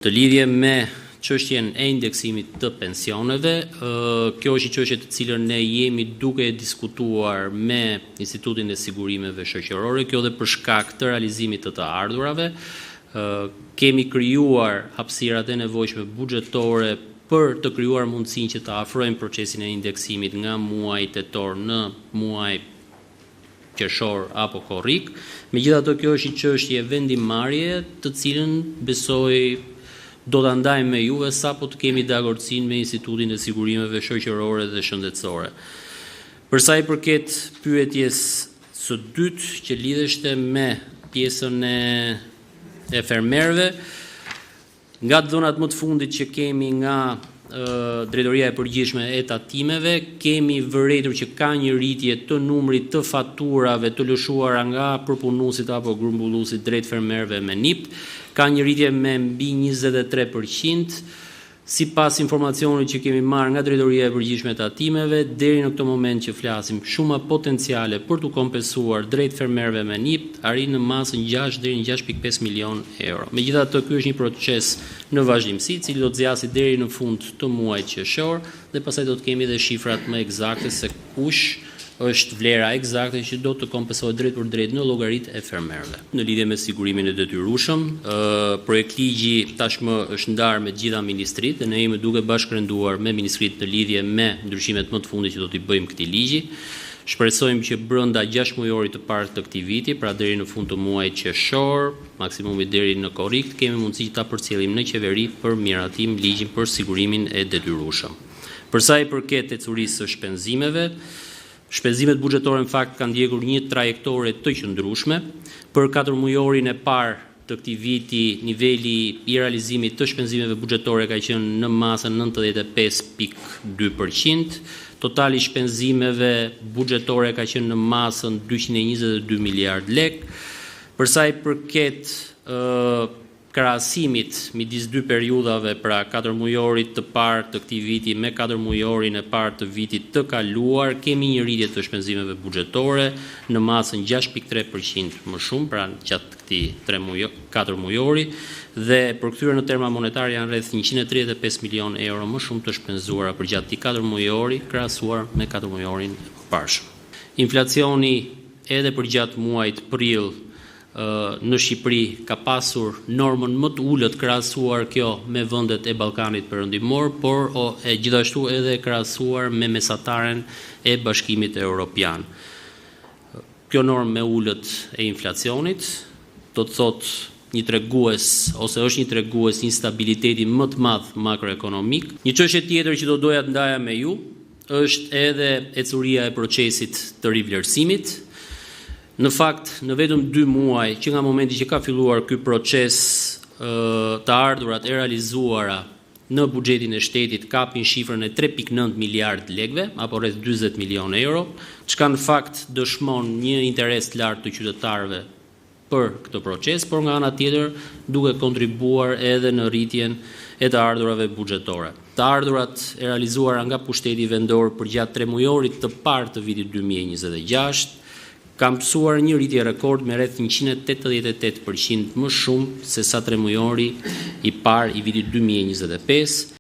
Të lidhje me çështjen e indeksimit të pensioneve, kjo është një çështje të cilën ne jemi duke diskutuar me Institutin e Sigurimeve Shoqërore, kjo dhe për shkak të realizimit të ardhurave. Kemi krijuar hapësirat e nevojshme buxhetore për të krijuar mundësinë që të afrojmë procesin e indeksimit nga muaji tetor në muaj qershor apo korrik. Megjithatë, kjo është një çështje vendimarrje, të cilën besoj do ta ndajmë me juve sapo të kemi dakordsinë me Institutin e Sigurimeve Shoqërore dhe Shëndetësore. Për sa i përket pyetjes së dytë që lidheshte me pjesën e fermerëve, nga dhënat më të fundit që kemi nga Drejtoria e Përgjithshme e Tatimeve, kemi vërejtur që ka një rritje të numrit të faturave të lëshuara nga përpunuesit apo grumbulluesit drejt fermerëve me NIP, ka një rritje me mbi 23%, sipas informacionit që kemi marrë nga Drejtoria e Përgjithshme e Tatimeve, deri në këtë moment që flasim, shuma potenciale për të kompensuar drejt fermerëve me NIP arrin në masën 6 deri në 6.5 milion euro. Megjithatë, ky është një proces në vazhdimsi, i cili do të zgjasë deri në fund të muajit qershor dhe pastaj do të kemi edhe shifrat më eksakte se kush është vlera eksakte që do të kompensohet drejt për drejt në llogaritë e fermerëve. Në lidhje me sigurimin e detyrueshëm, projektligji tashmë është ndarë me të gjitha ministritë dhe ne jemi duke bashkërenduar me ministritë në lidhje me ndryshimet më të fundit që do t'i bëjmë këtij ligji. Shpresojmë që brenda 6 mujorit të parë të këtij viti, pra deri në fund të muajit qershor, maksimumi deri në korrik, kemi mundësi ta përcjellim në qeveri për miratim ligjin për sigurimin e detyrueshëm. Për sa i përket ecurisë së shpenzimeve, shpenzimet buxhetore në fakt kanë ndjekur një trajektore të qëndrueshme. Për 4 mujorin e parë të këtij viti, niveli i realizimit të shpenzimeve buxhetore ka qenë në masën 95.2%, totali shpenzimeve buxhetore ka qenë në masën 222 miliard lek. Për sa i përket krahasimit midis dy periudhave, pra 4 mujorit të parë të këtij viti me 4 mujorin e parë të vitit të kaluar, kemi një rritje të shpenzimeve buxhetore në masën 6.3% më shumë, pra gjatë këtij 4 mujori, dhe përkthyer në terma monetar janë rreth 135 milion euro më shumë të shpenzuara për gjatë këtij 4 mujori krahasuar me 4 mujorin e parshëm. Inflacioni edhe për gjatë muajit prill në Shqipëri ka pasur normën më të ulët krahasuar kjo me vendet e Ballkanit Perëndimor, por gjithashtu edhe krahasuar me mesataren e Bashkimit Evropian. Kjo normë me ulët e inflacionit do të thotë një tregues ose është një tregues instabiliteti më të madh makroekonomik. Një çështje tjetër që do doja të ndaja me ju është edhe ecuria e procesit të rivlerësimit. Në fakt, në vetëm 2 muaj që nga momenti që ka filluar ky proces, të ardhurat e realizuara në buxhetin e shtetit kapin shifrën e 3.9 miliard lekëve, apo rreth 40 milion euro, çka në fakt dëshmon një interes të lartë të qytetarëve për këtë proces, por nga ana tjetër duke kontribuar edhe në rritjen e të ardhurave buxhetore. Të ardhurat e realizuara nga pushteti vendor për gjatë 3 mujorit të parë të vitit 2026 kam mësuar një rritje rekord me rreth 188% më shumë se sa 3 mujori i parë i vitit 2025,